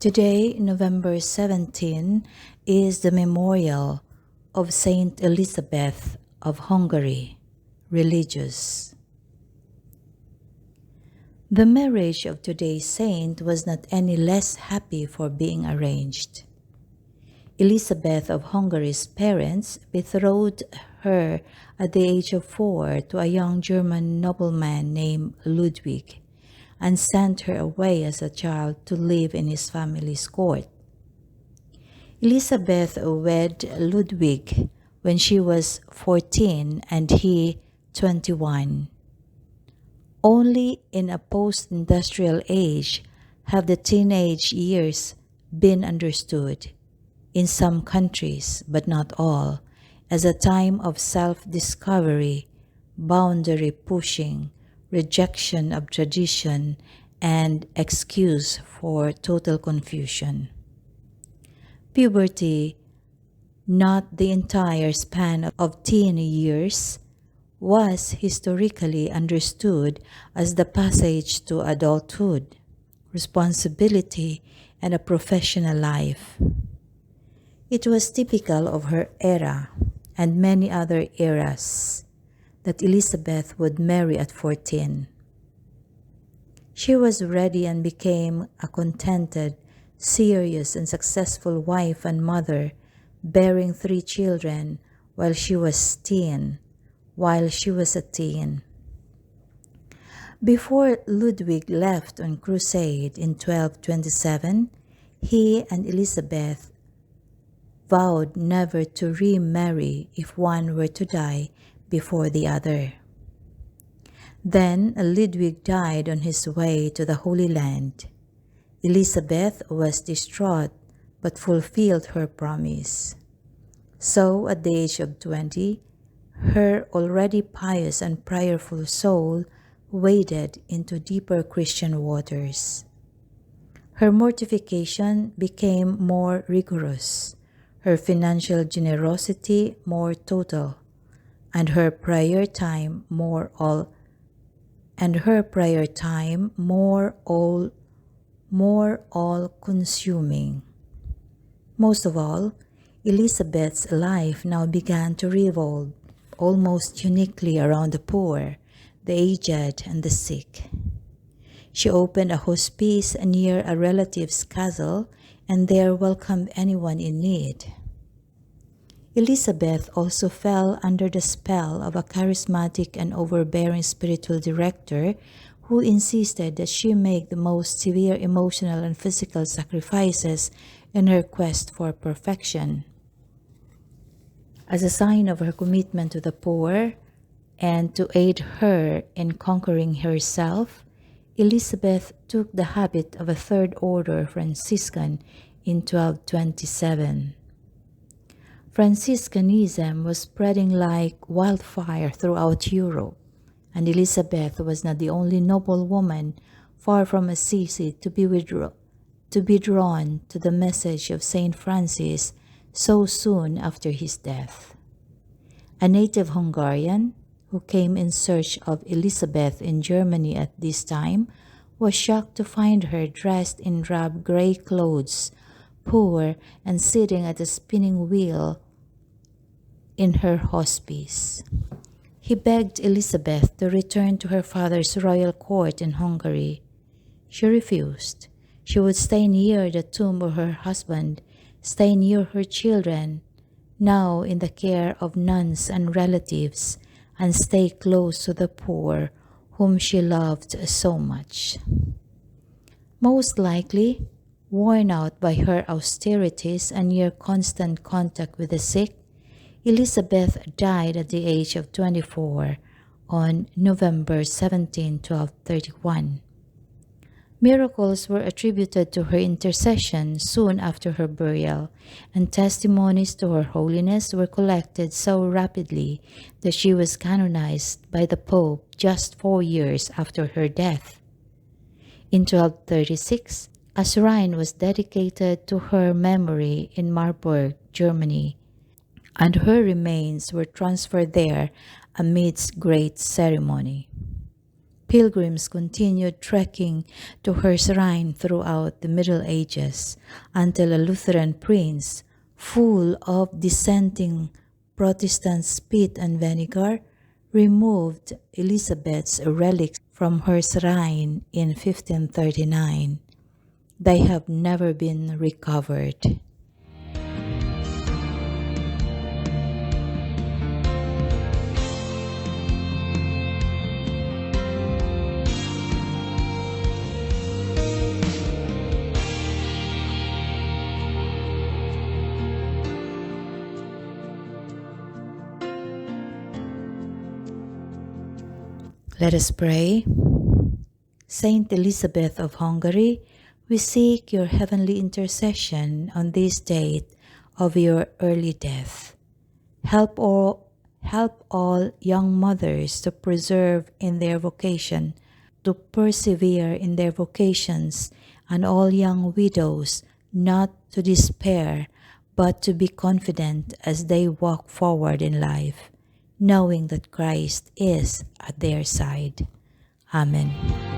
Today, November 17, is the memorial of Saint Elizabeth of Hungary, religious. The marriage of today's saint was not any less happy for being arranged. Elizabeth of Hungary's parents betrothed her at the age of 4 to a young German nobleman named Ludwig, and sent her away as a child to live in his family's court. Elizabeth wed Ludwig when she was 14 and he 21. Only in a post-industrial age have the teenage years been understood, in some countries, but not all, as a time of self-discovery, boundary pushing, rejection of tradition, and excuse for total confusion. Puberty, not the entire span of teen years, was historically understood as the passage to adulthood, responsibility, and a professional life. It was typical of her era and many other eras that Elizabeth would marry at 14. She was ready and became a contented, serious, and successful wife and mother, bearing 3 children while she was a teen. Before Ludwig left on crusade in 1227, he and Elizabeth vowed never to remarry if one were to die before the other. Then Ludwig died on his way to the Holy Land. Elizabeth was distraught but fulfilled her promise. So at the age of 20, her already pious and prayerful soul waded into deeper Christian waters. Her mortification became more rigorous, her financial generosity more total, and her prayer time more all-consuming. Most of all, Elizabeth's life now began to revolve almost uniquely around the poor, the aged, and the sick. She opened a hospice near a relative's castle and there welcomed anyone in need. Elizabeth also fell under the spell of a charismatic and overbearing spiritual director who insisted that she make the most severe emotional and physical sacrifices in her quest for perfection. As a sign of her commitment to the poor and to aid her in conquering herself, Elizabeth took the habit of a Third Order Franciscan in 1227. Franciscanism was spreading like wildfire throughout Europe, and Elizabeth was not the only noble woman far from Assisi to be drawn to the message of Saint Francis so soon after his death. A native Hungarian who came in search of Elizabeth in Germany at this time was shocked to find her dressed in drab gray clothes, poor, and sitting at a spinning wheel in her hospice. He begged Elizabeth to return to her father's royal court in Hungary. She refused. She would stay near the tomb of her husband, stay near her children, now in the care of nuns and relatives, and stay close to the poor whom she loved so much. Most likely, worn out by her austerities and near constant contact with the sick, Elizabeth died at the age of 24 on November 17, 1231. Miracles were attributed to her intercession soon after her burial, and testimonies to her holiness were collected so rapidly that she was canonized by the Pope just 4 years after her death. In 1236, a shrine was dedicated to her memory in Marburg, Germany, and her remains were transferred there amidst great ceremony. Pilgrims continued trekking to her shrine throughout the Middle Ages until a Lutheran prince, full of dissenting Protestant spit and vinegar, removed Elizabeth's relics from her shrine in 1539. They have never been recovered. Let us pray. Saint Elizabeth of Hungary, we seek your heavenly intercession on this date of your early death. Help all young mothers to persevere in their vocation, and all young widows not to despair, but to be confident as they walk forward in life, knowing that Christ is at their side. Amen.